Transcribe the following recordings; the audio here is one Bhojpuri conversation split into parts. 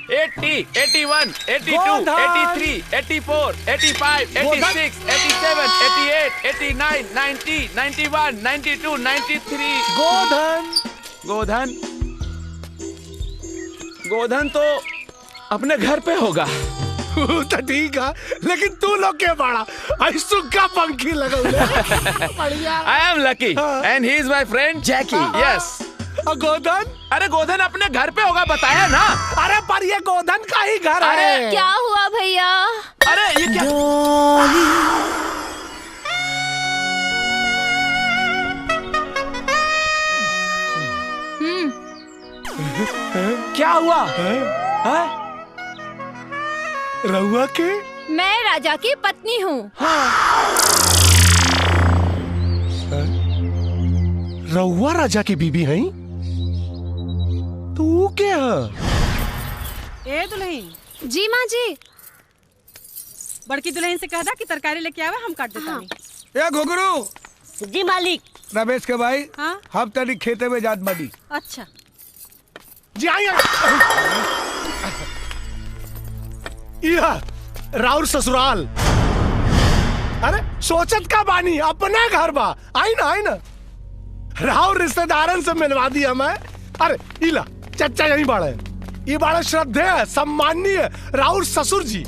80, 81, 82, 83, 84, 85, 86, 87, 88, 89, 90, 91, 92, 93। गोधन गोधन तो अपने घर पे होगा। तो ठीक है, लेकिन तू लोग क्या बड़ा सुखा पंखी लगा। I am lucky and he is my friend Jackie. Yes. गोधन? अरे गोधन अपने घर पे होगा, बताया ना। अरे पर ये गोधन का ही घर है। क्या हुआ भैया? अरे ये क्या? क्या हुआ? रहुआ के? मैं राजा की पत्नी हूँ। रहुआ राजा की बीबी है? तू क्या? ए दुल्हन। जी माँ जी। बड़की दुल्हन से कह दा कि तरकारी लेके आवे, हम काट देता नहीं। ए घुघरू। जी मालिक। रमेश के भाई। हाँ? हम तनी खेते में जात बनी। अच्छा जी आइए। राउर ससुराल। अरे सोचत का बानी, अपना घर बा। आई ना राउर रिश्तेदारन से मिलवा दिया मैं। अरे इला चच्चा यही बाड़े। ये बाड़े श्रद्धेय सम्माननीय राउर ससुर जी।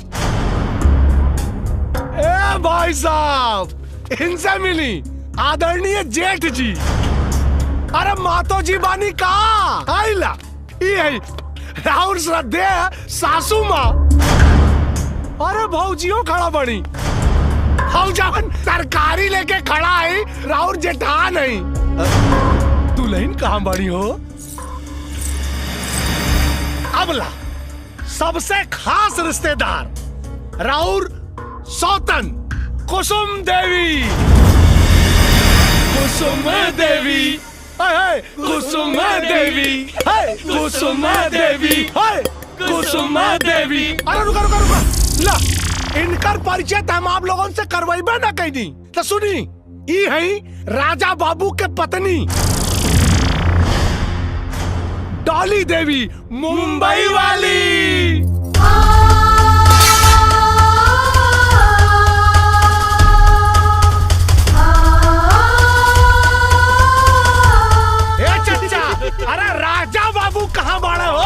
ए भाई साहब, इनसे मिली आदरणीय जेठ जी। अरे मातो जी बानी का आइला। ये राउर श्रद्धेय सासू माँ। अरे भौजियो खड़ा बनी। हम जवन तरकारी लेके खड़ा है, राउर जेठा नहीं। दुल्हन कहाँ बड़ी हो? अबला सबसे खास रिश्तेदार राउर सौतन कुसुम देवी। कुसुम देवी, कुसुम देवी, कुसुम देवी, कुसुम देवी। अरे रुका ला, इनकर परिचय हम आप लोगों से करवाइबे ना कहीं नहीं। तो सुनी, ये है राजा बाबू के पत्नी डॉली देवी, मुंबई वाली। ए चच्चा, अरे राजा बाबू कहाँ बाड़े हो?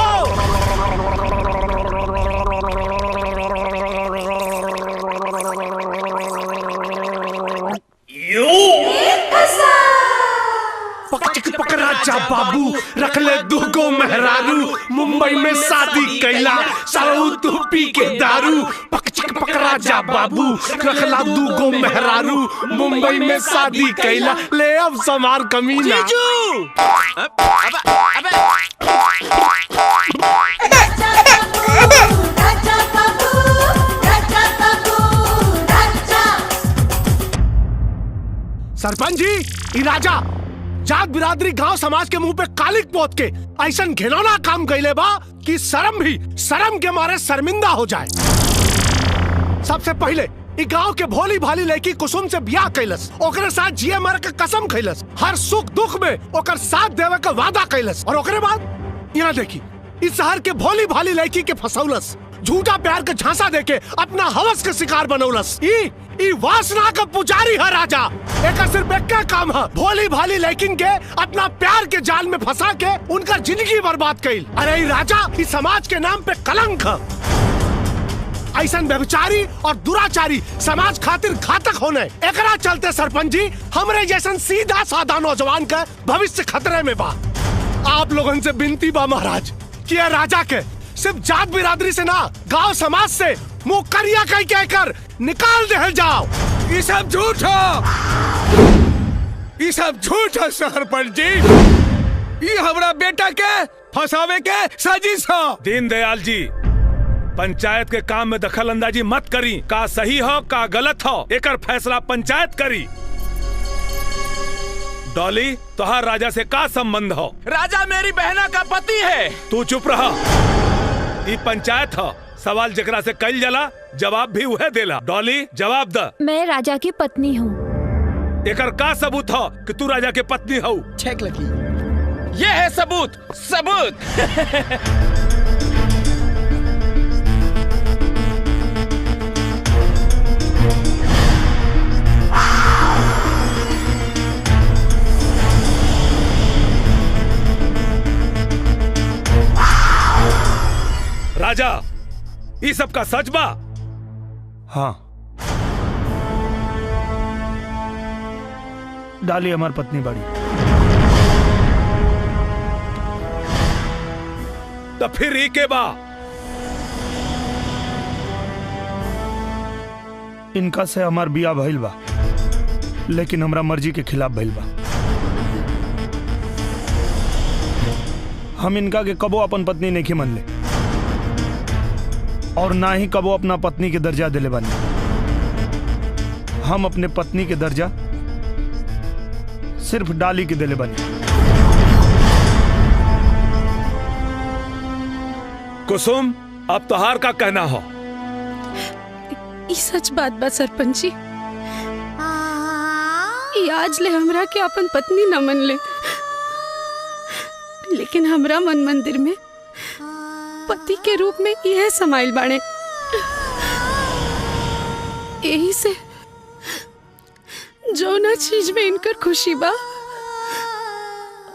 पक राजा बाबू रख ले दुगो मेहरारू, मुंबई में शादी कैला सरऊ तू पी के दारू। पक राजा बाबू रख ला दुगो मेहरारू, मुंबई में शादी कैला। ले अब समार कमीना। सरपंच जी, ई राजा जात बिरादरी गांव समाज के मुंह पे कालिक पोत के ऐसा घिनौना काम कैले बा कि शर्म के मारे शर्मिंदा हो जाए। सबसे पहले ई गांव के भोली भाली लड़की कुसुम से ब्याह कैलस, ओकरे साथ जिए मर के कसम खैलस, हर सुख दुख में ओकर साथ देवे का वादा कैलस। और ओकरे बाद यहाँ देखी, इस शहर के भोली भाली लड़की के फसौलस, झूठा प्यार के झांसा देके अपना हवस के शिकार बनौलस। ई वासना का पुजारी है राजा। एक सिर्फ एक का काम है, भोली भाली लेकिन के अपना प्यार के जाल में फंसा के उनका जिंदगी बर्बाद कइल। अरे ई राजा इस समाज के नाम पे कलंक है। ऐसा व्यभिचारी और दुराचारी समाज खातिर घातक होने, एकरा चलते सरपंच जी हमरे जैसन सीधा साधा नौजवान का भविष्य खतरे में बा। आप लोगों से विनती बा महाराज कि राजा के सिर्फ जात बिरादरी से ना, गांव समाज से मुंह करिया कह कहकर निकाल दे जाओ। ये सब झूठ है, ये सब झूठ है सरपंच जी। ये हमारा बेटा के फंसावे के साजिश है। दीनदयाल जी, पंचायत के काम में दखल अंदाजी मत करी। का सही हो का गलत हो, एकर फैसला पंचायत करी। डॉली, तोहार राजा से का संबंध हो? राजा मेरी बहना का पति है। तू चुप रहा। ये पंचायत हो, सवाल जकरा से कइल जाला जवाब भी वह देला। डॉली जवाब द। मैं राजा की पत्नी हूँ। एकर का सबूत हो कि तू राजा के पत्नी हो? चेक लगी। ये है सबूत। राजा, ये सब का सच बा? हाँ, डाली हमार पत्नी बाड़ी। तो फिर ई के बा? इनका से हमार बिया भइल बा, लेकिन हमरा मर्जी के खिलाफ भइल बा। हम इनका के कबो अपन पत्नी नहीं मन ले, और ना ही कबो अपना पत्नी के दर्जा दिले बानी। हम अपने पत्नी के दर्जा सिर्फ डाली के दिले बानी। कुसुम, अब तोहार का कहना हो? ई सच बात बा सरपंच जी। ई आज ले हमरा के अपन पत्नी न मन ले, लेकिन हमरा मन मंदिर में पति के रूप में यह समाइल बाणे। यही से जो ना चीज में इनकर खुशी बा,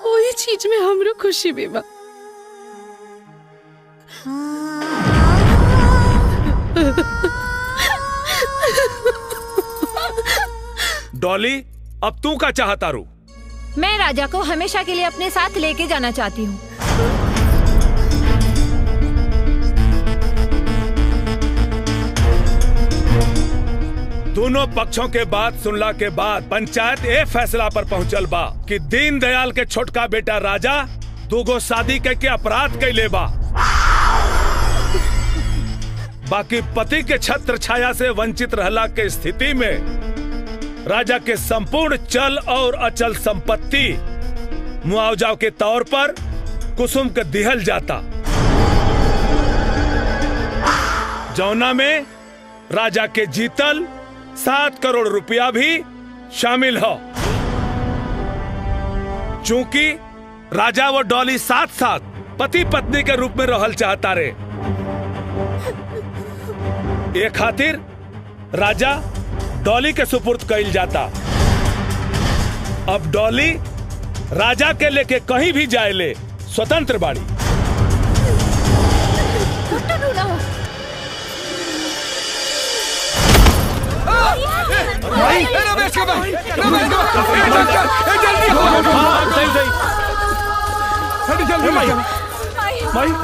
वही चीज में हमरो खुशी भी बा। डॉली, अब तू का चाहता रू? मैं राजा को हमेशा के लिए अपने साथ लेके जाना चाहती हूँ। दोनों पक्षों के बात सुनला के बाद पंचायत ए फैसला पर पहुंचल बा कि दीनदयाल के छोटका बेटा राजा दूगो शादी के अपराध कैले बा। बाकी पति के छत्र छाया से वंचित रहला के स्थिति में राजा के संपूर्ण चल और अचल संपत्ति मुआवजा के तौर पर कुसुम के दिहल जाता, जौना में राजा के जीतल 7 करोड़ रुपया भी शामिल हो। चूंकि राजा वो डॉली साथ साथ पति पत्नी के रूप में रहल चाहता रे, ये खातिर राजा डॉली के सुपुर्द कइल जाता। अब डॉली राजा के लेके कहीं भी जाए ले स्वतंत्र बाड़ी।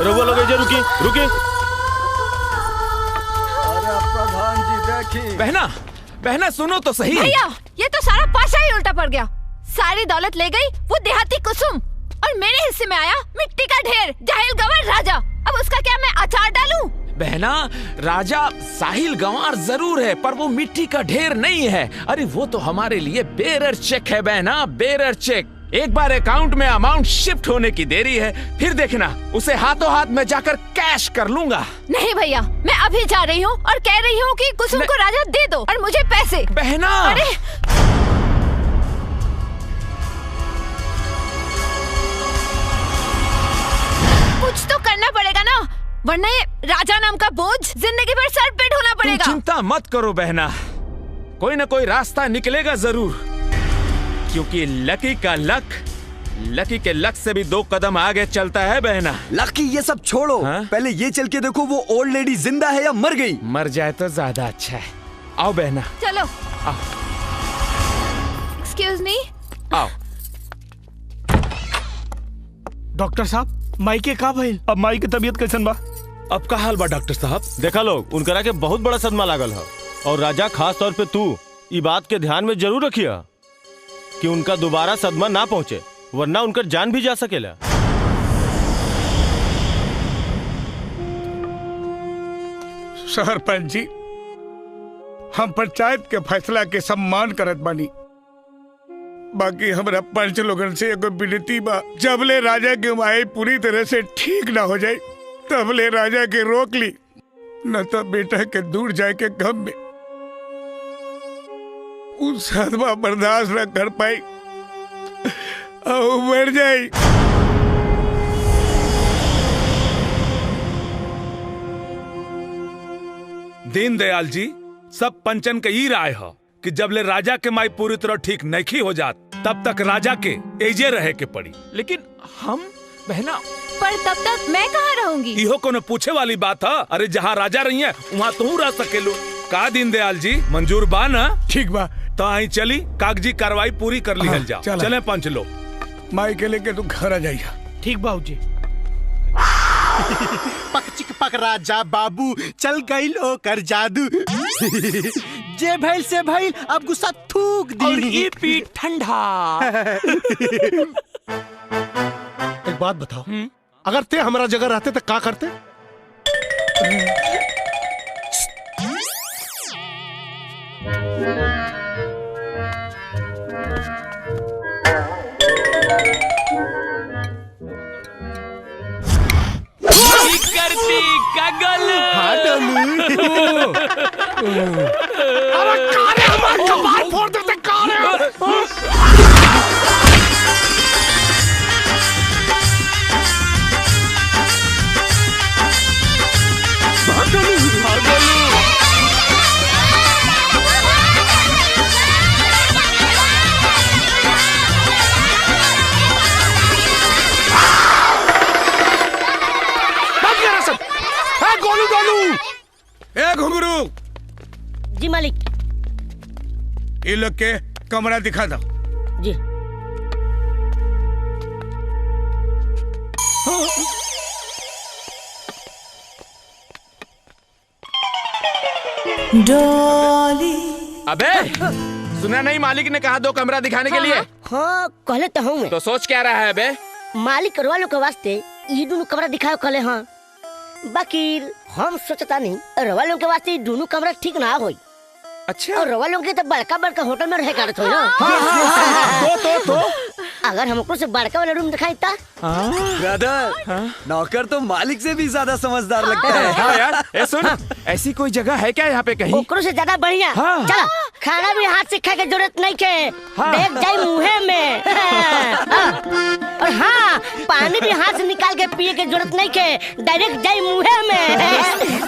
रघुआ लोग रुकी। बहना सुनो तो सही। भैया, ये तो सारा पाशा ही उल्टा पड़ गया। सारी दौलत ले गई वो देहाती कुसुम, और मेरे हिस्से में आया मिट्टी का ढेर जाहिल गंवार राजा। अब उसका क्या मैं अचार डालूं? बहना, राजा साहिल गंवार जरूर है, पर वो मिट्टी का ढेर नहीं है। अरे वो तो हमारे लिए बेरर चेक है बहना, बेरर चेक। एक बार अकाउंट में अमाउंट शिफ्ट होने की देरी है, फिर देखना उसे हाथों हाथ में जाकर कैश कर लूंगा। नहीं भैया, मैं अभी जा रही हूँ और कह रही हूँ कि कुसुम को राजा दे दो और मुझे पैसे। बहना, अरे कुछ तो करना पड़ेगा ना, वरना ये राजा नाम का बोझ जिंदगी भर सर पे ढोना पड़ेगा। तुम चिंता मत करो बहना, कोई ना कोई रास्ता निकलेगा जरूर, क्योंकि लकी के लक से भी 2 कदम आगे चलता है बहना। लकी ये सब छोड़ो, पहले ये चल के देखो वो ओल्ड लेडी जिंदा है या मर गई। मर जाए तो ज्यादा अच्छा है। आओ बहना, चलो। आओ। Excuse me. आओ। डॉक्टर साहब, माई के का भइल? अब माई की तबीयत कैसन बा? अब का हाल बा डॉक्टर साहब? देखा लोग, उनकरा के बहुत बड़ा सदमा लागल है, और राजा खास तौर पे तू ये बात के ध्यान में जरूर रखिया कि उनका दोबारा सदमा ना पहुंचे, वरना उनका जान भी जा सकेला। सरपंच जी, हम पंचायत के फैसला के सम्मान करत बानी, बाकी हमरा पंच लोगन से एगो विनती बा, जबले राजा की माई पूरी तरह से ठीक ना हो जाए तबले राजा के रोक ली, न तो बेटा के दूर जाए के गम में उस सदमा बर्दाश्त न कर पाई और मर जाई। दीनदयाल जी, सब पंचन के ई राय है कि जबले राजा के माई पूरी तरह ठीक नहीं हो जात तब तक राजा के एजे रहे के पड़ी। लेकिन हम बहना पर तब तक मैं कहाँ रहूंगी? इहो कोनो पूछे वाली बात है? अरे जहाँ राजा रही है वहाँ तू रह सकेलू का? दीनदयाल जी मंजूर बा ना? ठीक बा तो आई चली कागजी कार्रवाई पूरी कर ली जा। चले पंच लोग। माई के लेके तू घर आ जाइया। ठीक बाबूजी। पक चिक पक राजा बाबू चल गईल ओकर जादू। जे भइल से भइल अब गुस्सा थूक दी और ये पीठ ठंडा। एक बात बताओ, अगर ते हमारा जगह रहते तो क्या करते? करती कगल। अरे कारे हमारे कपाल फोड़ देते कारे। गोलू गोलू। ए घुंगरू जी मालिक। ये लोग के कमरा दिखा दो। जी। डॉली। अबे सुना नहीं, मालिक ने कहा 2 कमरा दिखाने के लिए। हाँ कहले तो हूँ मैं। तो सोच क्या रहा है बे? मालिक करवा लो के वास्ते ये दोनों कमरा दिखाओ कहले। हाँ बाकी हम सोचता नहीं रवा लोग के वास्ते दोनों कमरा ठीक ना होई। अच्छा। और रवा लोग के तो बड़का बड़का होटल में रह करत हो ना। तो अगर हमको से बड़का वाला रूम दिखाई ता। ब्रदर नौकर तो मालिक से भी ज्यादा समझदार लगता है। हाँ यार, ए सुन, ऐसी कोई जगह है क्या यहाँ पे कहीं? ओकरो से ज्यादा बढ़िया। हाँ। चला खाना भी हाथ से खा के जरूरत नहीं के। हाँ। देख जाए मुँहे में। और हाँ पानी भी हाथ से निकाल के पिए के जरूरत नहीं के, डायरेक्ट जाए मुँहे में।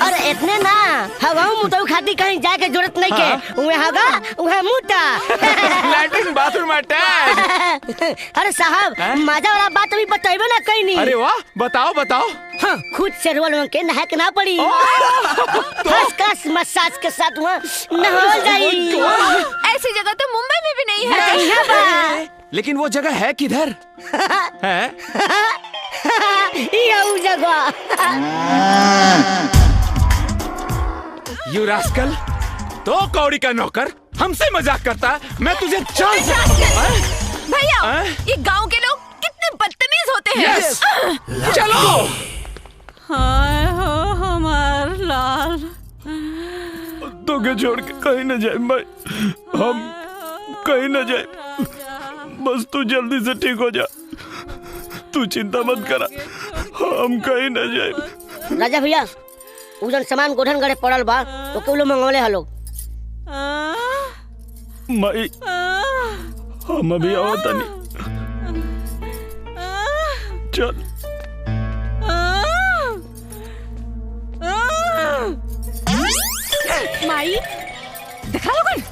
और इतने ना हवा मुँह खाती कहीं जाए के जरूरत नहीं के। उहे हवा उहे मुँहता। Latrine bathroom attach. अरे साहब मजा वाला बात अभी बताइबे ना कहीं नहीं। अरे वाह, बताओ बताओ। हाँ खुद से रोल के नहा के ना पड़ी। फर्स्ट क्लास मसाज के साथ वहाँ नहा जाई। ऐसी जगह तो मुंबई में भी नहीं है। लेकिन वो जगह है किधर? है ये जगह। यू रास्कल, तो कौड़ी का नौकर हमसे मजाक करता। मैं तुझे जान भैया ये गांव के लोग कितने बदतमीज होते हैं। yes! चलो। हाय हो हमार लाल। तो के छोड़ के कहीं न जाए भाई, हम कहीं न जाए। बस तू जल्दी से ठीक हो जा, तू चिंता मत करा, हम कहीं न जाए। राजा भैया उधर सामान गोधन गड़े पड़ल बा तो केवलो मंगवले हलो। माई हम अभी आवत नहीं। चल माई देखा लोगन,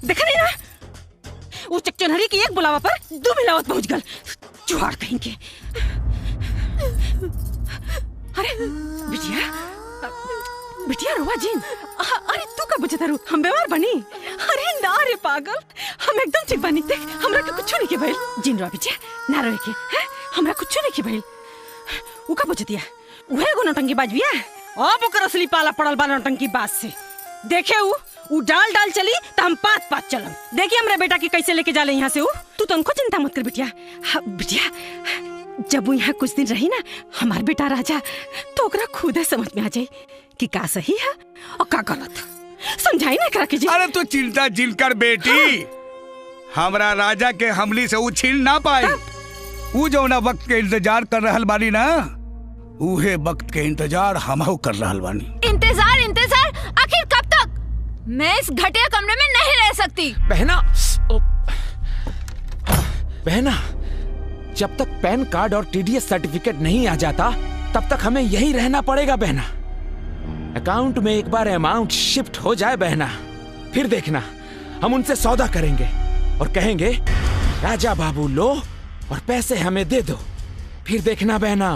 देखा नहीं ना वो चकचनहरी की एक बुलावा पर 2 मिलावट पहुंच गल। चुहाड़ कहीं के। अरे बिटिया बिटिया रुआ जिन। अरे तू का बचता रू, हम बीमार बनी। अरे ना रे पागल, हम एकदम ठीक बनी। देख हमरा के कुछ नहीं के भइल। जिन रुआ बिटिया ना रोए के, हैं हमरा कुछ नहीं के भइल। उ का बचतिया उहे गो नौटंकी बाजबिया। अब ओकर असली पाला पड़ल बा नौटंकी बाज से। देखे उ डाल डाल चली तो हम पात पात चलम। देखिए हमरे बेटा की कैसे लेके जाले यहाँ से। तू तनको चिंता मत कर बिटिया। बिटिया जब वो यहाँ कुछ दिन रही ना हमार बेटा राजा, तो ओकरा खुद समझ में आ जाए कि का सही है और का गलत। समझाई ना करा कीजिए। अरे तू चिंता जिल कर बेटी। हमरा राजा के हमली से वो छीन ना पाए। वो जो ना वक्त के इंतजार कर रहल बानी ना, उहे वक्त के इंतजार हमहू कर रहल बानी। इंतजार इंतजार आखिर कब तक? मैं इस घटिया कमरे में नहीं रह सकती। बहना, बहना, जब तक पैन कार्ड और टीडीएस सर्टिफिकेट नहीं आ जाता तब तक हमें यहीं रहना पड़ेगा बहना। अकाउंट में एक बार अमाउंट शिफ्ट हो जाए बहना, फिर देखना हम उनसे सौदा करेंगे और कहेंगे राजा बाबू लो और पैसे हमें दे दो। फिर देखना बहना,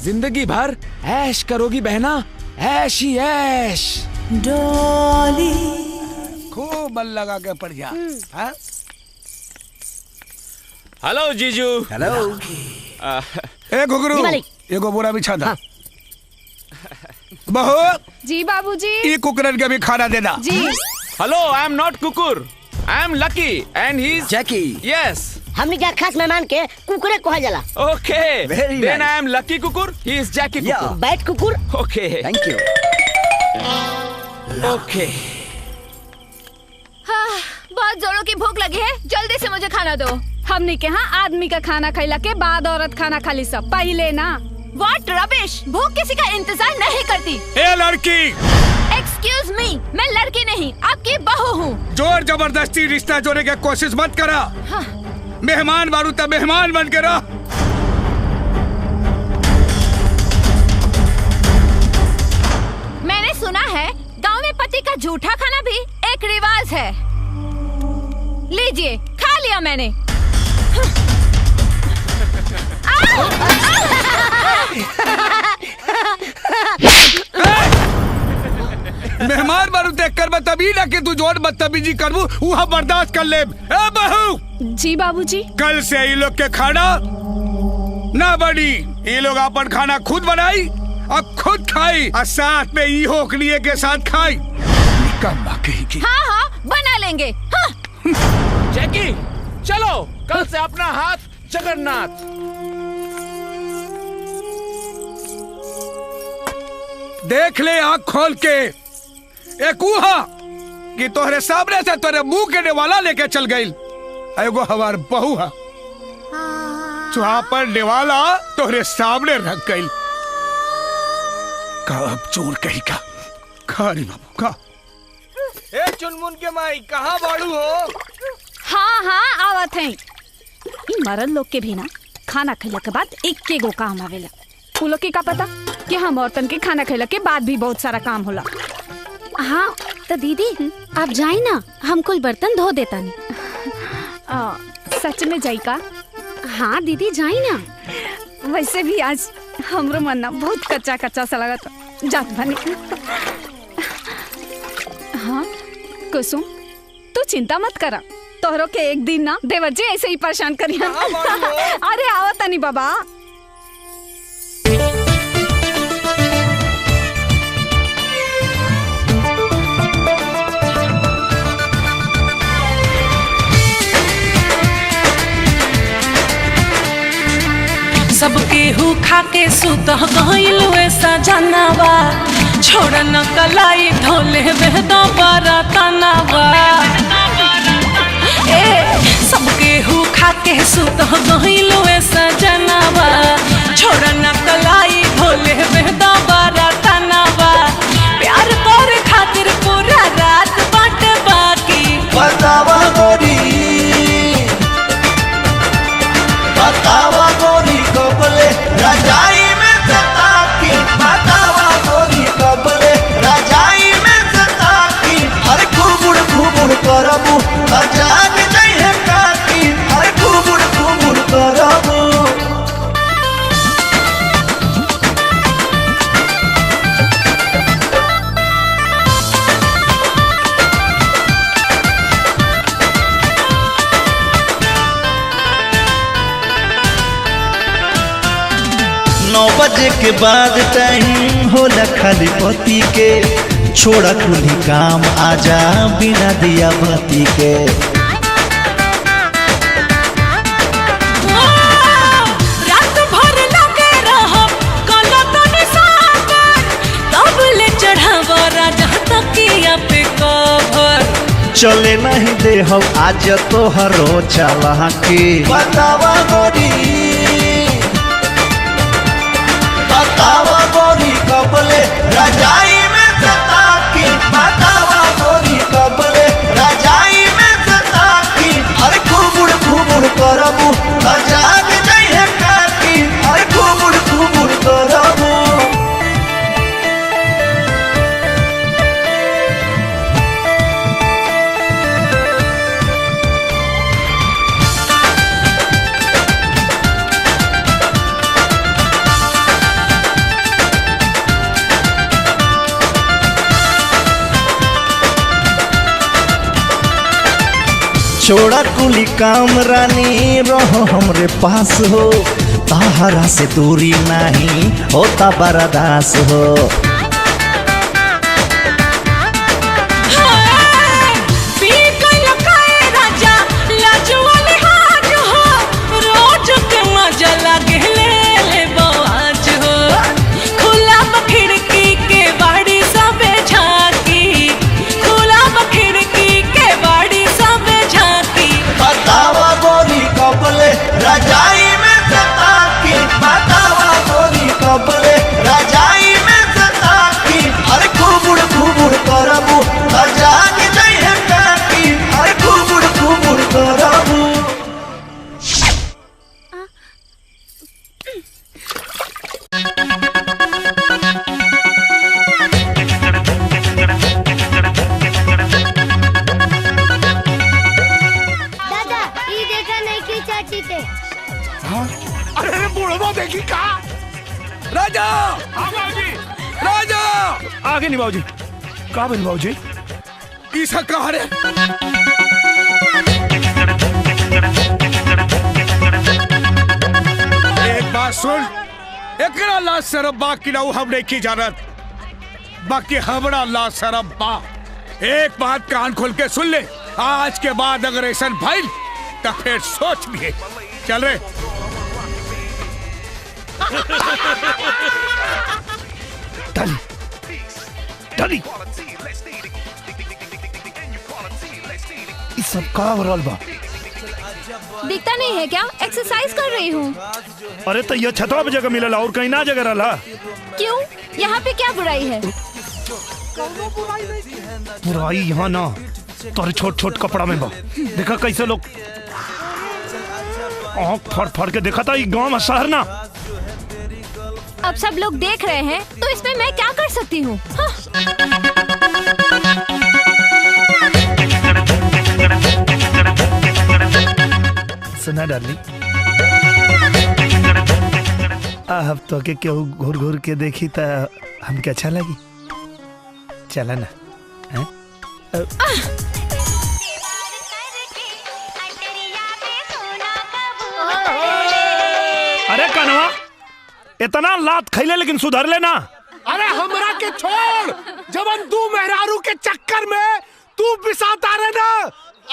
जिंदगी भर ऐश करोगी बहना, ऐश ही ऐश। डोली खूब बल लगा के पड़ जा। हेलो जीजू। हेलो। ए घुघरू, एगो बोरा बिछा दा। बहू। जी बाबूजी। ये कुकरन के भी खाना देना। जी। हेलो, आई एम नॉट कुकुर, I am lucky and he is Jackie. Yes. हमने क्या खास मेहमान के कुकुरे कहा जाला। Okay, Very then nice. I am lucky कुकुर, ही इज जैकी कुकुर। बैट कुकुर। Okay, thank you. ओके। हाँ, बहुत जोरों की भूख लगी है, जल्दी से मुझे खाना दो। हमने के यहाँ आदमी का खाना खैला के बाद औरत खाना खाली सब पहले ना। What rubbish! भूख किसी का इंतजार नहीं करती। ए लड़की। Excuse me, मैं लड़की नहीं, आपकी बहू हूँ। जोर जबरदस्ती रिश्ता जोड़ने की कोशिश मत करा। हाँ। मेहमान बारू तब मेहमान बन के रहो। मैंने सुना है गांव में पति का जूठा खाना भी एक रिवाज है। लीजिए, खा लिया मैंने। मेहमान बारू देख कर बतबी ना कि तू जोर बदतमीजी करबू वहाँ बर्दाश्त कर ले। ए बहू। जी बाबूजी। कल से ये लोग के खाना ना बनी, ये लोग अपन खाना खुद बनाई और खुद खाई और साथ में ये होकलिए के साथ खाई। हाँ हाँ, बना लेंगे। हाँ। जैकी, चलो, कल से अपना हाथ जगन्नाथ। देख ले आँख खोल के, एक उहा कि तोहरे सामने से तोरे मुंह के नेवाला लेके चल गई। एगो हमार बहू है, पर नेवाला तोहरे सामने रख गई। कब चोर कही का खारी बाबू का। ए चुनमुन के माई कहाँ बाड़ू हो? हाँ हाँ आवत है। इन मरद लोग के भी ना खाना खैला के बाद एक के गो काम आवेला। उ लोग के का पता कि हम औरतन के खाना खैला के बाद भी बहुत सारा काम होला। हाँ तो दीदी आप जाई ना, हम कुल बर्तन धो देता नहीं। सच में जाई का? हाँ दीदी जाई ना। वैसे भी आज हमरो मन ना बहुत कच्चा कच्चा सा लगा था। जात बनी। हाँ कुसुम, तू चिंता मत करा, तोहरो के एक दिन ना देवर जी ऐसे ही परेशान करिया। अरे आवत नहीं बाबा। सबके हु खाके सुत गइल ऐसा जानवा, छोड़ न कलाई ढोले बेहदा बारा तनावा। ए सबके हु खाके सुत गइल ऐसा जानवा, छोड़ न कलाई ढोले बेहदा बारा तनावा। प्यार कर खातिर पूरा रात बाट बाकी। बतावा गोरी, बतावा गोरी कबले रजाई में सता की। बतावा गोरी कबले रजाई में सता की। अरे घुमुड़ घुमुड़ करबू अजान नहीं है काकी। अरे घुमुड़ घुमुड़ करबू। बजे के बाद टाइम होला खाली पति के। छोड़ा कुली काम आजा बिना दिया बत्ती के। रात भर लगे रहो गलत निशान, तब ले चढ़ावा राजा तकिया पे कवर। चले नहीं दे हम आज तो हरो चला की। बतावा गोरी, बतावा गोरी कबले रजाई में सता की। बतावा गोरी कबले रजाई में सता की। अरे घुमुड़ घुमुड़ करबू अजान नहीं है काकी। अरे घुमुड़ घुमुड़ करबू। छोड़ा कुली काम रानी रहो हमरे पास हो, ताहरा से दूरी नहीं होता बर्दाश्त हो। रजाई में सता की बतावा गोरी कपले, रजाई में सता की अरे खूबुड़ करबू जाग जाई है काकी, अरे खूबुड़ करबू। दादा ये देखा नहीं की चाची के। अरे बुढ़वा देखी का राजा राजा आगे नहीं बाबूजी। का बन बाबूजी ईसा कहा रे? एक बात सुन, एकरा ला सरब बा की नाउ हम नहीं की जानत, बाकी हमरा ला सरब बा। एक बात कान खोल के सुन ले, आज के बाद अगर ऐसा भइल तो फिर सोच लिए। चल रे डली डली इस सब का हो रहल बा? दिखता नहीं है क्या? एक्सरसाइज कर रही हूँ। अरे तो ये छतवा पे जगह मिलला और कहीं ना जगह रहला। क्यों? यहाँ पे क्या बुराई है? बुराई यहाँ ना तोरे छोट छोट कपड़ा में बा। देखा कैसे लोग आँख फाड़ फाड़ के देखा था। ये गाँव में शहर ना। अब सब लोग देख रहे हैं तो इसमें मैं क्या कर सकती हूँ? सुना डार्लिंग, अब तो के क्यों घूर घूर के देखी तो हमके अच्छा लगी। चला ना है? अरे कनवा इतना लात खैले लेकिन सुधर लेना। अरे हमरा के छोड़, जबन तू मेहरारू के चक्कर में तू पिसाता रहे ना,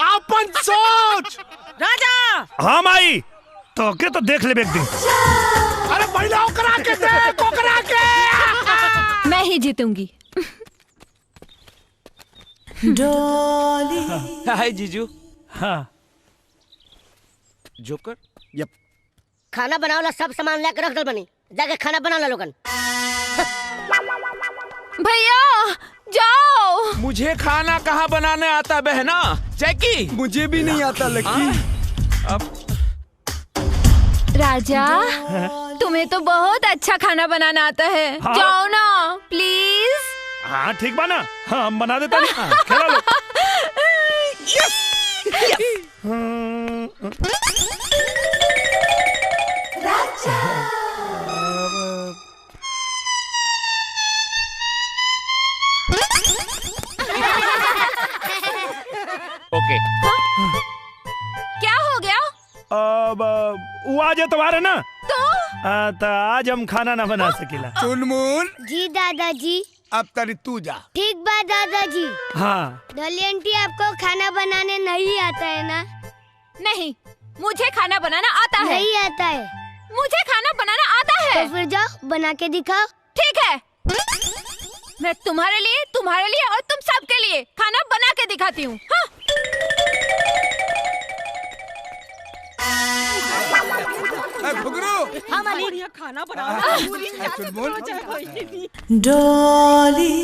आपन सोच। राजा हाँ माई तो के तो देख ले एक दिन। अरे महिलाओं करा के दे, को करा के। मैं ही जीतूंगी। हाय जीजू। हाँ जोकर। यप। खाना बनावला सब सामान लेकर रख दल बनी, जाके खाना बना ला लोगन। भैया जाओ। मुझे खाना कहाँ बनाने आता बहना? जैकी मुझे भी नहीं आता लकी। अब राजा तुम्हें तो बहुत अच्छा खाना बनाना आता है। हाँ? जाओ ना प्लीज। हाँ ठीक बा ना। हाँ हम बना देता नहीं। खेला लो। ओके। क्या हो गया? अब वो आज एतवार है ना, तो आज हम खाना ना बना सकेला। चुनमुन जी दादाजी। अब तरी तू जा। ठीक बात दादाजी। हाँ डॉली आंटी आपको खाना बनाने नहीं आता है ना? नहीं, मुझे खाना बनाना आता है। नहीं आता है? मुझे खाना बनाना आता है। तो फिर जाओ बना के दिखाओ। ठीक है, मैं तुम्हारे लिए और तुम सब के लिए खाना बना के दिखाती हूँ। हाँ? घुघरू हाँ मालिक खाना बनाओ। डॉली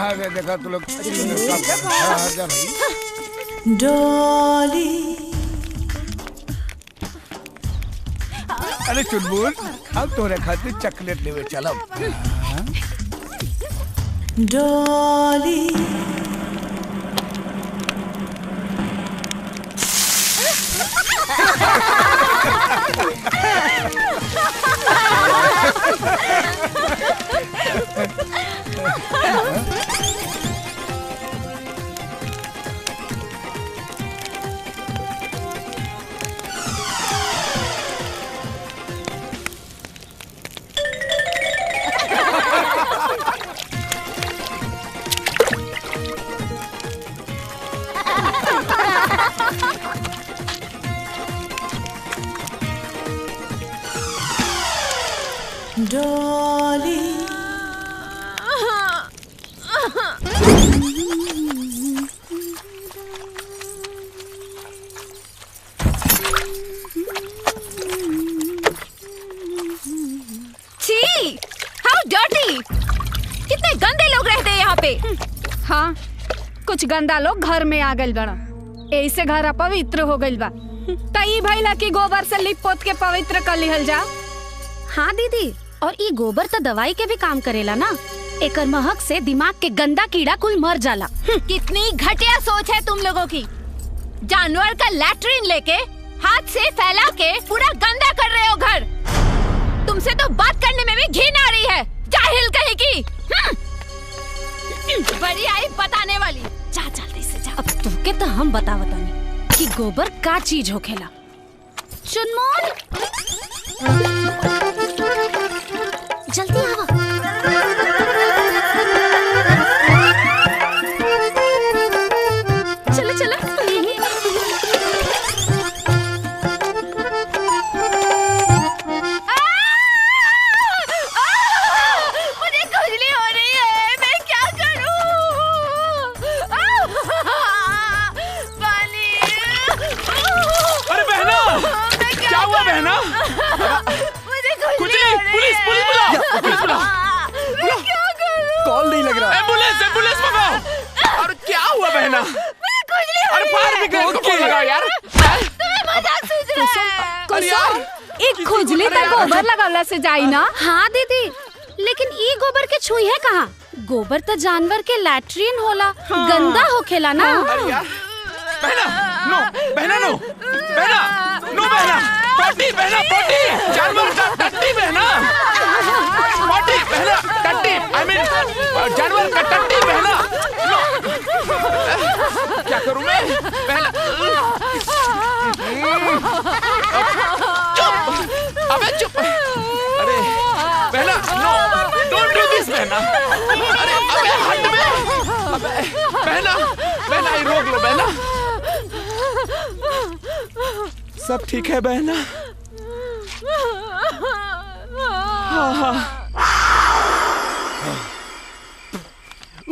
हाँ देखा तू लोग जा भाई। डॉली अरे चुनबुल हम तोरे खातिर चॉकलेट लेवे चलब। डॉली डॉली छी, हाउ डर्टी! कितने गंदे लोग रहते हैं यहाँ पे। हाँ, कुछ गंदा लोग घर में आ गइल बड़ा, ऐसे घर अपवित्र हो गइल बा। तई भइला की गोबर से लिप पोत के पवित्र कर लिहल जा। हाँ दीदी, और ई गोबर तो दवाई के भी काम करेला ना। एकर महक से दिमाग के गंदा कीड़ा कुल मर जाला। कितनी घटिया सोच है तुम लोगों की। जानवर का लैट्रिन लेके हाथ से फैला के पूरा गंदा कर रहे हो घर। तुमसे तो बात करने में भी घिन आ रही है, जाहिल कहीं की। बड़ी आई बताने वाली। जा जल्दी से जा। अब तुमके तो हम बतावतानी कि गोबर का चीज होखेला। चुनमोन, जल्दी आवा। चलो चलो। मुझे खुजली हो रही है, मैं क्या करूं? पानी। अरे बहना, क्या हुआ बहना? मुझे पुलिस बुलाओ, पुलिस बुलाओ। मैं क्या करूं? कॉल नहीं लग रहा। एम्बुलेंस मंगाओ। और क्या हुआ बहना? अरे फायर ब्रिगेड को फोन लगाओ यार। तुम्हें मजाक सूझ रहा है। अरे यार, एक खुजली तक गोबर लगावला से जाई ना। हाँ दीदी, लेकिन ई गोबर के छुई है कहाँ? गोबर तो जानवर के लैट्रिन होला, गंदा होखेला ना। अरे यार, बहना नो, बहना नो, बहना नो, बहना पोटी, बहना पोटी, जानवर का टट्टी बहना, पोटी बहना, टट्टी, आई मीन जानवर का टट्टी बहना। क्या करूं मैं? बहना चुप, अबे चुप। अरे बहना नो, डोंट डू दिस बहना। अरे अबे हट में, अबे बहना, बहना ये रोक लो बहना। सब ठीक है बहना?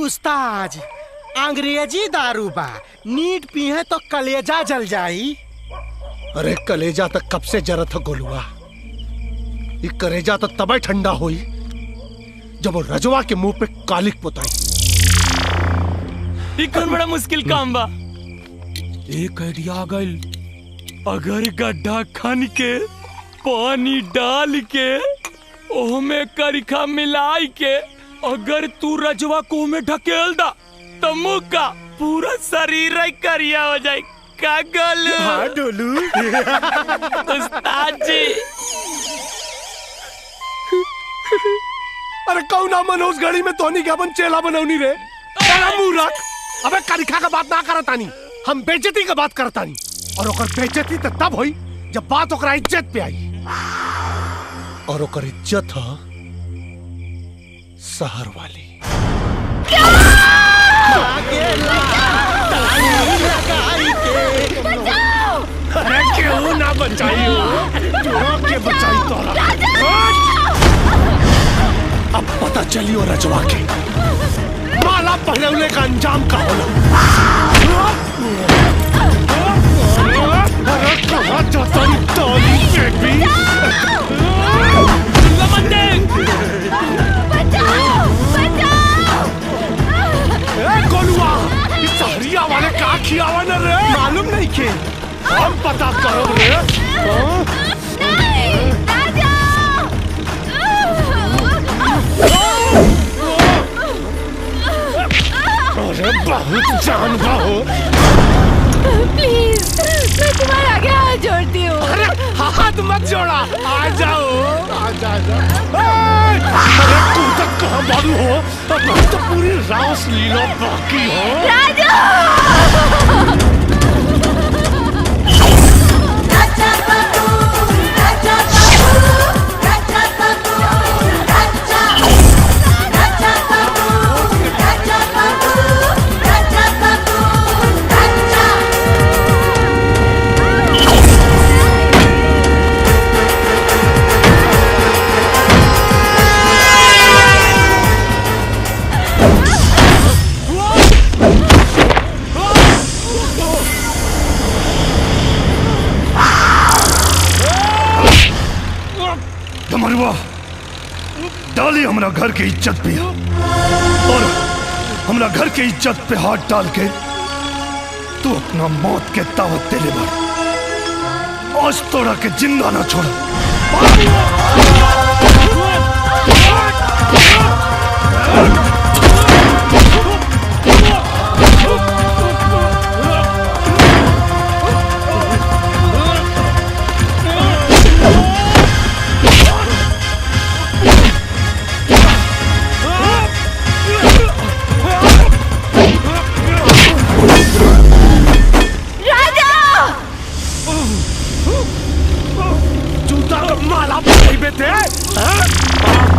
उस्ताद, अंग्रेजी दारू बा, नीट पीहे तो कलेजा जल जाई। अरे कलेजा तक कब से जरत है गोलुआ। ये कलेजा तो तब ठंडा हुई जब वो रजवा के मुंह पे कालिक पुताई। इकन बड़ा मुश्किल काम बा। एक आइडिया आ गइल। अगर गड्ढा खन के पानी डाल के ओमे करिखा मिलाई के अगर तू रजवा को में ढकेल दा तो मुँह का पूरा शरीर ही करिया हो जाए। का गोलू? हाँ डोलू। उस्ताद जी। अरे कौन मनोज गाड़ी में तोनी के अपन चेला बनौनी रे। मुंह रख। अबे करिखा का बात ना करतानी, हम बेइज्जती का बात करतानी। और ओकर बेइज्जती तो तब हुई जब बात ओकरा इज्जत पे आई। और ओकर इज्जत है शहर वाली। अरे क्यों ना बचाई हो? क्यों के बचाई तोरा? अब पता चलियो रजवा के माला पहलौले का अंजाम का होला। अरे कहाँ जाता है ताली के भी? बचाओ! बचाओ! खियावा न रे। मालूम नहीं के हम पता करो रे। अरे बहुत जानवा हो। प्लीज मैं तुम्हारे आगे हाथ जोड़ती हूँ। अरे हाथ मत जोड़ा, आ जाओ आ जाओ। अरे तू तक कहाँ मालूम हो, अब तो पूरी रास लीला बाकी हो। राजा मरुआ डाली हमरा घर के इज्जत पे और हमरा घर के इज्जत पे हाथ डाल के तू अपना मौत के दावत दे ले बार। आज तोड़ा के जिंदा ना छोड़ा।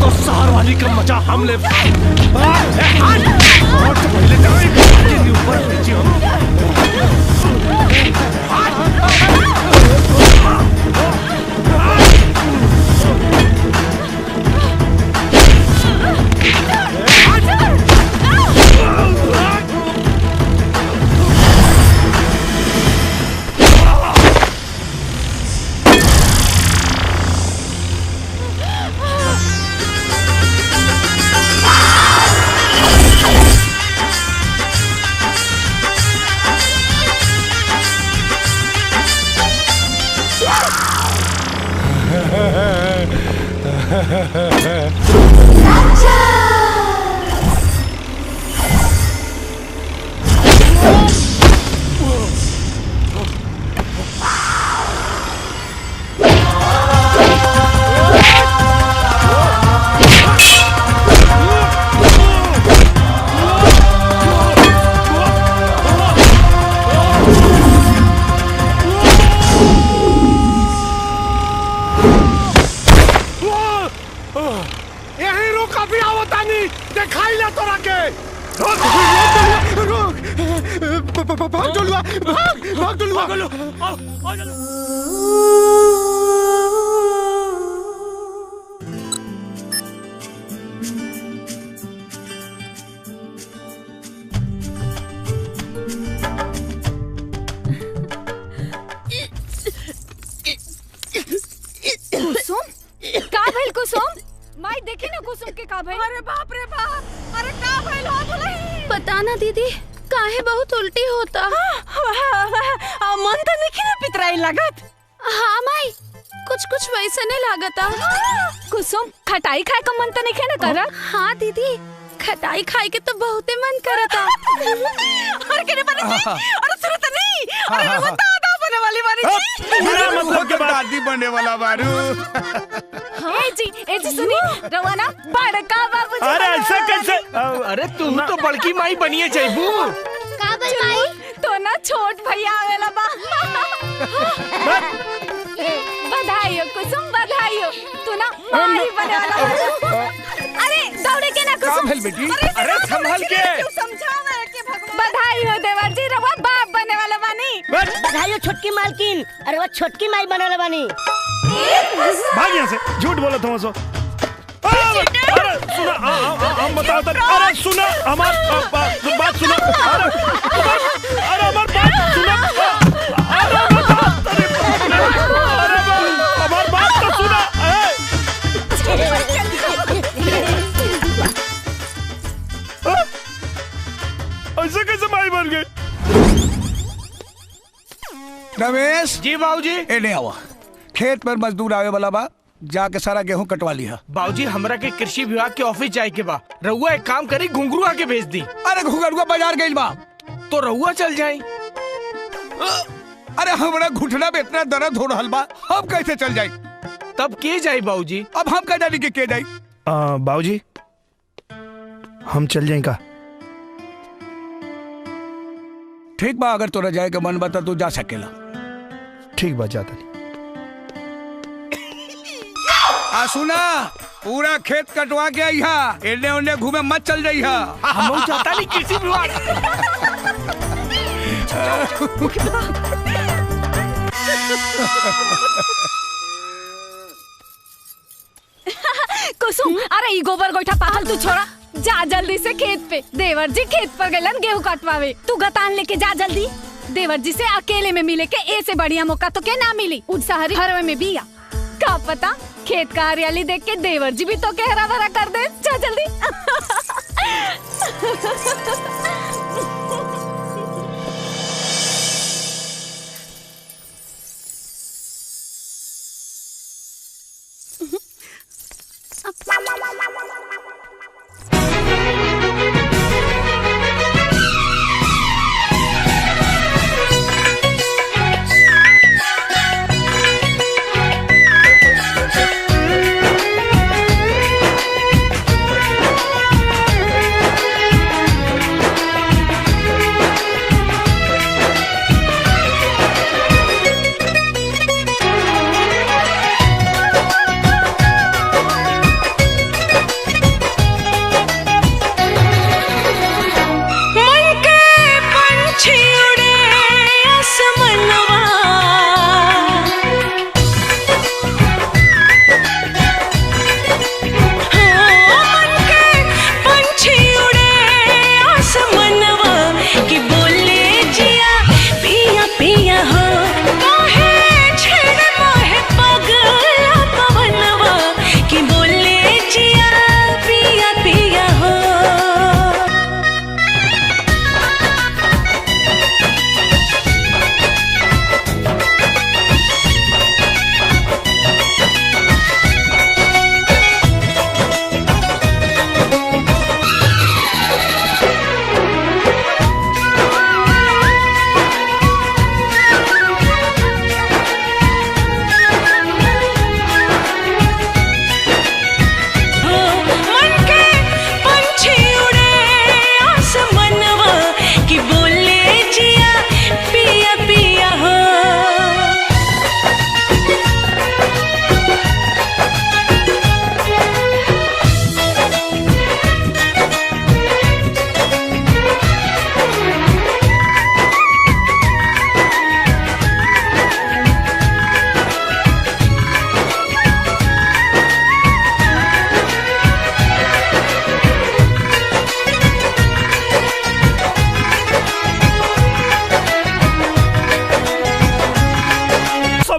तो शहर वाली का मजा हम ले। और तो पहले ऊपर नीचे पता ना दीदी काहे बहुत उल्टी होता। मन तो नहीं पितराई लागत। हाँ माई कुछ कुछ वैसे नहीं लागता। कुसुम खटाई खाए का मन तो नहीं ना करा? हाँ दीदी खटाई खाए के तो बहुते मन करता। अरे केने बने जी? अरे सुरत नहीं। अरे वो दादा बने वाली बारी जी। मेरा मतलब के दादी बने वाला बारू। ए जी सुनी रवाना बड़का बाबू। अरे ऐसा कैसे? अरे तुम तो बड़की माई बनिए जाइबू। का बल माई? तो ना छोट भैया आवेला बा। बधाई हो कुसुम बधाई हो। तू ना माई बने वाला। अरे दौड़े के ना कुसुम। का बेटी? अरे संभल के। समझावे के भगवान। बधाई हो देवर जी रवा बाप बने वाला बानी। बधाई हो छोटकी मालकिन। अरे वो छोटकी माई बने वाला बानी। भाग यहाँ से, झूठ बोला तुम सो। अरे सुना हम बताओ तो। अरे सुना हमार बात सुना। अरे हमार बात सुना। हमार बात तो सुना। ऐसे कैसे माई बन गई? रमेश जी बाबूजी। एने आवा, खेत पर मजदूर आवे वाला बा, जाके सारा गेहूं कटवा लिया। बाबूजी हमरा के कृषि विभाग के ऑफिस जाए के बा। रहुआ एक काम करी, घुंघरुआ के भेज दी। अरे घुंघरुआ बाजार गइल बा तो रहुआ चल जाई। अरे हमरा घुटना में इतना दर्द हो रहल बा, हम कैसे चल जाई? तब के जाई बाबूजी? अब हम कह जानी के जाई? बाबूजी हम चल जाए का? ठीक बा, अगर तोरा जाए के मन बता तो जा सकेला। ठीक बा, जाता नहीं। सुना, पूरा खेत कटवा के आई हा, एने ओने घूमे मत चल जाई हा। हम चाहता नहीं कृषि विभाग। कुसुम, अरे ई गोबर गोइठा पाहल तू छोड़ा, जा जल्दी से खेत पे। देवर जी खेत पर गलन गेहूं कटवावे, तू गतान लेके जा जल्दी। देवर जी से अकेले में मिले के ऐसे बढ़िया मौका तो क्या ना मिली। उड़साहरी हरवे में बिया, का पता खेत का हरियाली देख के देवर जी भी तो हरा भरा कर दे। जा जल्दी।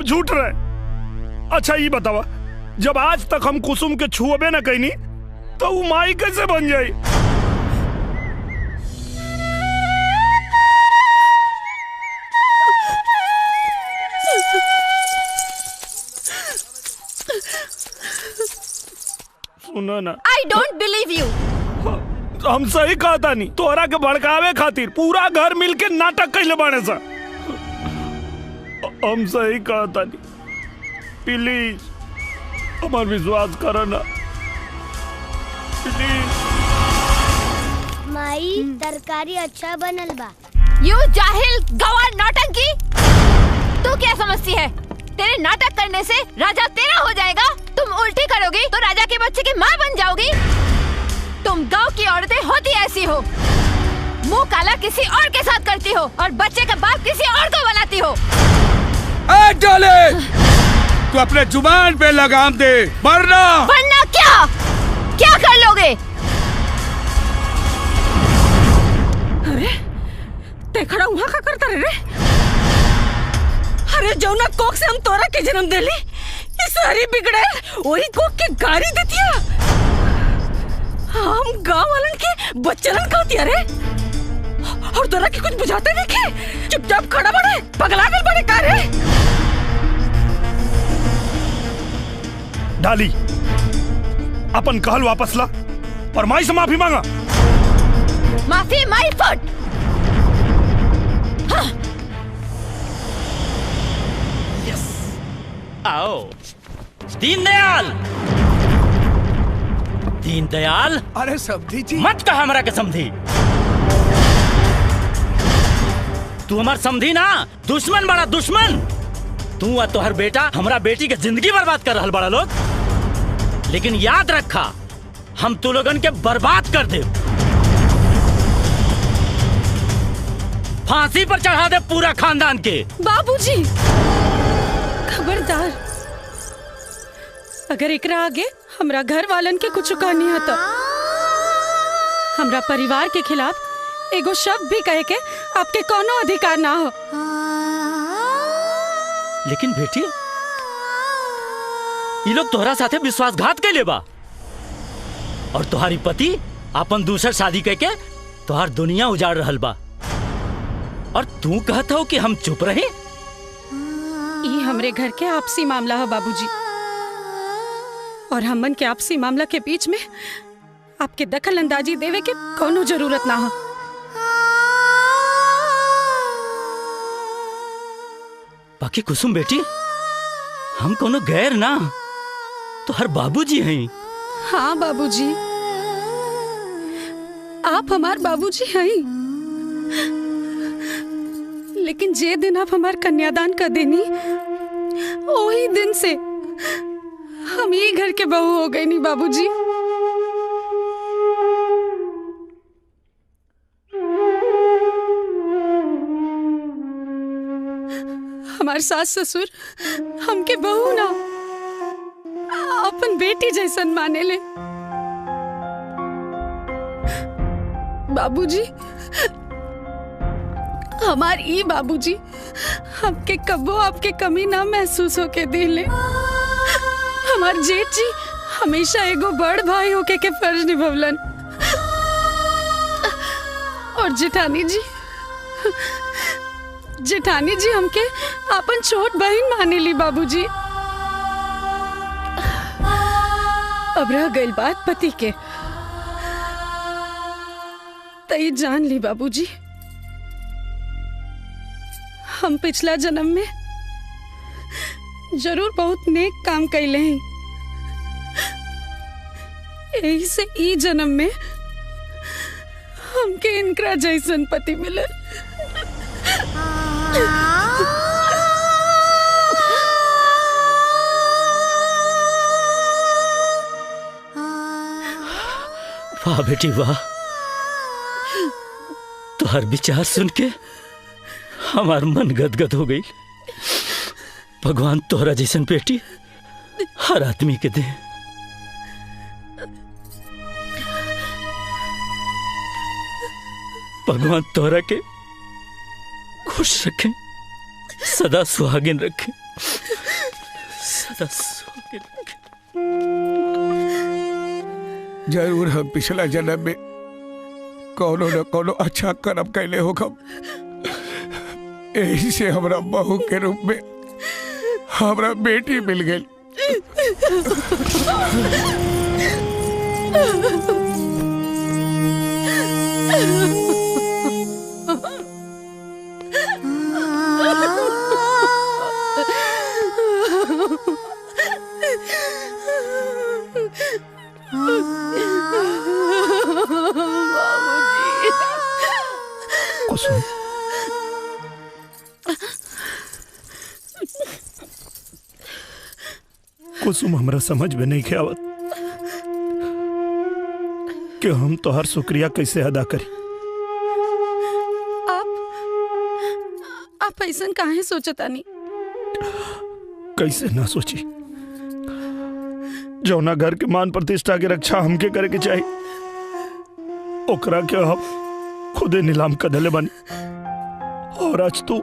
झूठ रहे। अच्छा ये बतावा, जब आज तक हम कुसुम के छुअबे न कहीं तो वो माई कैसे बन जाई? सुनो ना, I don't believe you. हम सही कहा था नहीं, तोरा के भड़कावे खातिर पूरा घर मिलके नाटक कैले बाने सा। हम सही कहा था नहीं, प्लीज हमार विश्वास करो ना प्लीज। माई तरकारी अच्छा बनल बा। यू जाहिल गवार नौटंकी, तू क्या समझती है? तेरे नाटक करने से राजा तेरा हो जाएगा। तुम उल्टी करोगी तो राजा के बच्चे की माँ बन जाओगी। तुम गांव की औरतें होती ऐसी हो, मुंह काला किसी और के साथ करती हो और बच्चे का बाप किसी और को बनाती हो। तू अपने जुबान पे लगाम दे, वरना क्या क्या कर लोगे? अरे ते खड़ा वहाँ का करता रे? अरे जौना कोक से हम तोरा के जन्म देली, इस सारी बिगड़े वही कोक के गाड़ी देतिया। हम गांव वालन के बच्चलन कहतिया रे, और तोरा के कुछ बुझाते देखे? चुपचाप खड़ा बड़े, पगला गल बड़े का रे? डाली अपन कहल वापस ला और माई से माफी मांगा। माफी माई फुट। हाँ। यस, आओ दीनदयाल। दीनदयाल, अरे समधी जी मत कहा हमरा के समधी। तू हमार समधी ना दुश्मन बड़ा दुश्मन। तू और तोहर बेटा हमरा बेटी के जिंदगी बर्बाद कर रहल बड़ा लोग। लेकिन याद रखा हम तू लोगन के बर्बाद कर दे। फांसी पर चढ़ा दे पूरा खानदान के। बाबूजी खबरदार, अगर एकरा आगे हमरा घर वालन के कुछ कहनी है तो हमरा परिवार के खिलाफ एगो शब्द भी कहे के आपके कोनो अधिकार ना हो। लेकिन बेटी ये लोग तोहरा साथे विश्वासघात के लेबा और तुम्हारी पति अपन दूसर शादी करके तोहार दुनिया उजाड़ रहल बा और तू कहता हो कि हम चुप रहे। ये हमरे घर के आपसी मामला है बाबूजी, और हमन के आपसी मामला के बीच में आपके दखल अंदाजी देवे के कोनो जरूरत ना हो। बाकी कुसुम बेटी हम कोनो गैर ना तो हर बाबूजी हैं। हाँ बाबूजी, आप हमार बाबूजी हैं, लेकिन जे दिन आप हमार कन्यादान कर देनी वही दिन से हम ये घर के बहू हो गए नी बाबूजी। हमार सास ससुर हमके बहू ना अपन बेटी जैसन माने ले। बाबूजी हमार ई बाबूजी हमके कब्बो आपके कमी ना महसूस होके दिले। हमार जेठ जी हमेशा एगो बड़ भाई होके के फर्ज निभवलन, और जेठानी जी हमके अपन छोट बहन माने ली बाबूजी। अब रह गई बात पति के, तई जान ली बाबूजी हम पिछला जन्म में जरूर बहुत नेक काम कैले हैं, यही से ई जन्म में हमके इनकरा जैसन पति मिले। वाह बेटी वाह, तुहार विचार सुन के हमार मन गदगद हो गई। भगवान तोहरा जैसन बेटी हर आदमी के दे। भगवान तोहरा के खुश रखे, सदा सुहागिन रखे, सदा सुहागिन रखे। जरूर हम पिछला जन्म में कोनो न कोनो अच्छा कर्म कैले होगा, यही से हमरा बहू के रूप में हमरा बेटी मिल गई। कुसुम, कुसुम हमरा समझ में नहीं के आवत कि हम तो हर शुक्रिया कैसे अदा करी। आप ऐसा काहे सोचतानी? कैसे ना सोची, जौना घर के मान प्रतिष्ठा के रक्षा हमके करे के चाहिए, ओकरा के हम खुदे नीलाम कर दले बानी, और आज तू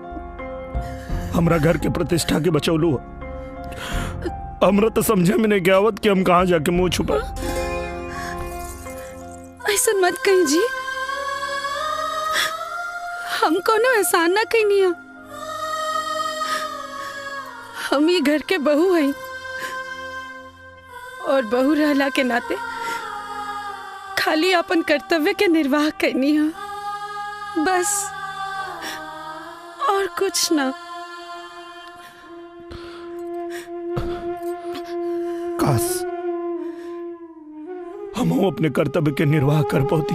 हमरा घर के प्रतिष्ठा के बचौलू। हमरा तो समझे में नहीं आवत कि हम कहाँ जाके मुंह छुपा। ऐसा मत कहीं जी, हम कोनो एहसान ना कहीं नहीं, हम ये घर के बहू हैं, और बहू रहला के नाते खाली अपन कर्तव्य के निर्वाह करनी है, बस और कुछ ना। काश हम अपने कर्तव्य के निर्वाह कर पाती।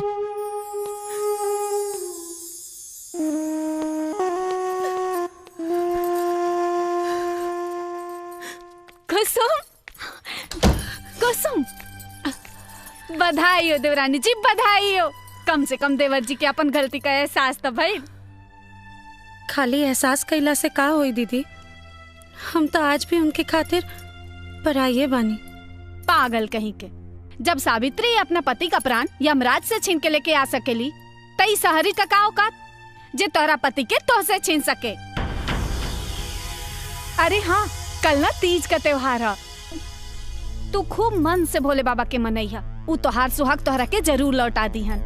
कुसुम, कुसुम, बधाई हो देवरानी जी, बधाई हो। कम से कम देवर जी के अपन गलती का एहसास तो भाई। खाली एहसास कैला से का होई दीदी, हम तो आज भी उनके खातिर पराये बानी। पागल कहीं के, जब सावित्री अपना पति का प्राण यमराज से छीन के लेके आ सकेली, तई सहरी का का औकात जे तोहरा पति के तो से छीन सके। अरे हाँ, कल ना तीज का त्योहार है, तू खूब मन से भोले बाबा के मनैया, उ तोहार सुहाग तोहरा के जरूर लौटा दी हन।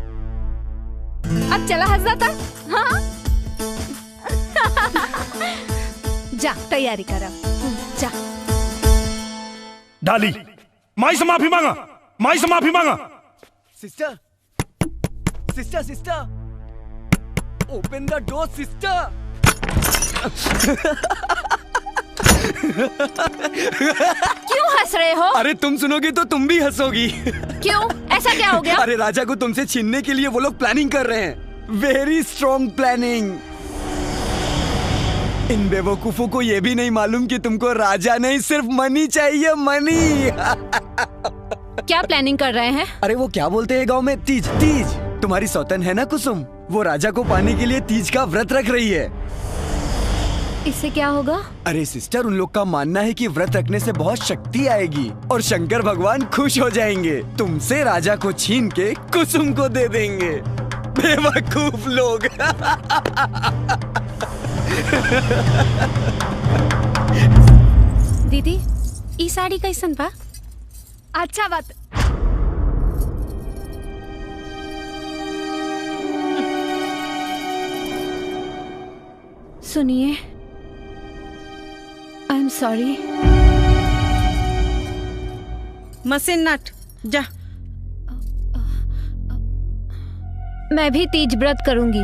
अब चला हजरत, हाँ जा तैयारी कर, जा। डाली, माई से माफी मांगा, माई से माफी मांगा। सिस्टर, सिस्टर, सिस्टर, ओपन द डोर सिस्टर। क्यों हंस रहे हो? अरे तुम सुनोगी तो तुम भी हंसोगी। क्यों? ऐसा क्या हो गया? अरे राजा को तुमसे छीनने के लिए वो लोग प्लानिंग कर रहे हैं, वेरी स्ट्रॉन्ग प्लानिंग। इन बेवकूफों को ये भी नहीं मालूम कि तुमको राजा नहीं सिर्फ मनी चाहिए, मनी। क्या प्लानिंग कर रहे हैं? अरे वो क्या बोलते हैं गांव में, तीज। तीज तुम्हारी सौतन है ना कुसुम, वो राजा को पाने के लिए तीज का व्रत रख रही है। इससे क्या होगा? अरे सिस्टर, उन लोग का मानना है कि व्रत रखने से बहुत शक्ति आएगी और शंकर भगवान खुश हो जाएंगे, तुमसे राजा को छीन के कुसुम को दे देंगे। बेवकूफ लोग। दीदी, ई साड़ी कैसन बा? अच्छा बात। सुनिए, आई एम सॉरी। मशीन नट, जा। मैं भी तीज व्रत करूंगी।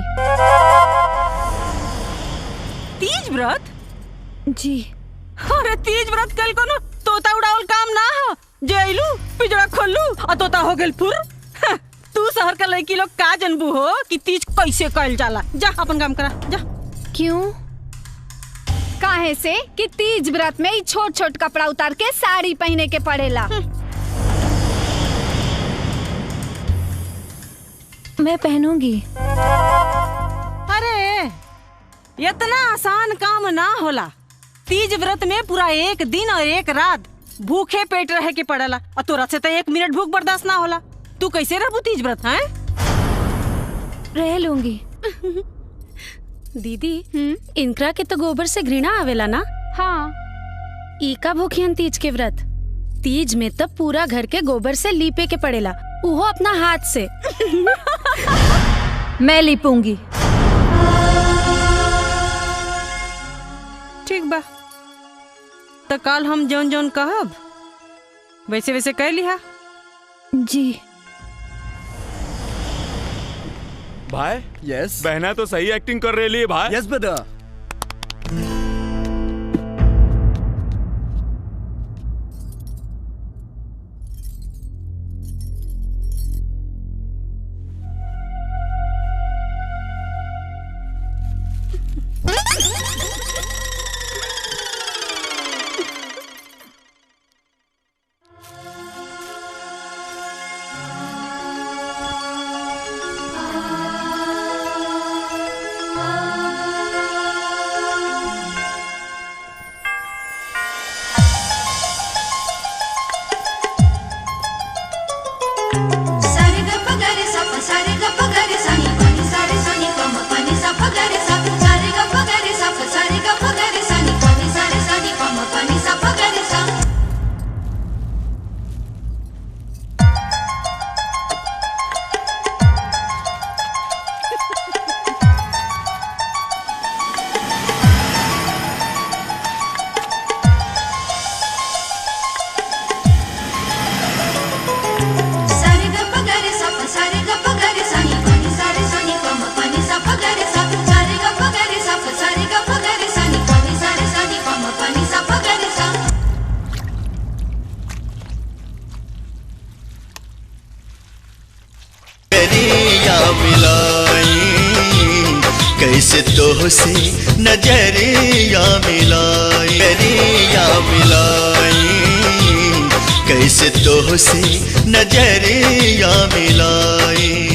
तीज व्रत? जी। अरे तीज व्रत कल को ना तोता उड़ावल काम ना हो, जेलू पिजड़ा खोलू और तोता हो गेल फुर। तू शहर का लड़की लोग का जनबू हो कि तीज कैसे कइल जाला। जा अपन काम करा, जा। क्यों? काहे से कि तीज व्रत में छोट छोट कपड़ा उतार के साड़ी पहने के पड़ेला। मैं पहनूंगी। अरे इतना आसान काम ना होला। तीज व्रत में पूरा एक दिन और एक रात भूखे पेट रहे के पड़ेला और तोरा से तो 1 मिनट भूख बर्दाश्त ना होला। तू कैसे रहबू तीज व्रत? हैं? रह लूंगी। दीदी, इनकरा के तो गोबर से घृणा आवेला ना? हाँ। ई का भूखियन तीज के व्रत? तीज में तो पूरा घर के गोबर से लीपे के पड़ेला, उहो अपना हाथ से। मैं लीपूंगी। ठीक बा, तो कल हम जौन जौन कहब वैसे वैसे कह लिहा। जी। भाई, यस। बहना तो सही एक्टिंग कर रही है भाई। Yes brother. कैसे तो से नजरिया मिलाई, नजरिया मिलाई, कैसे तो से नजरिया मिलाई।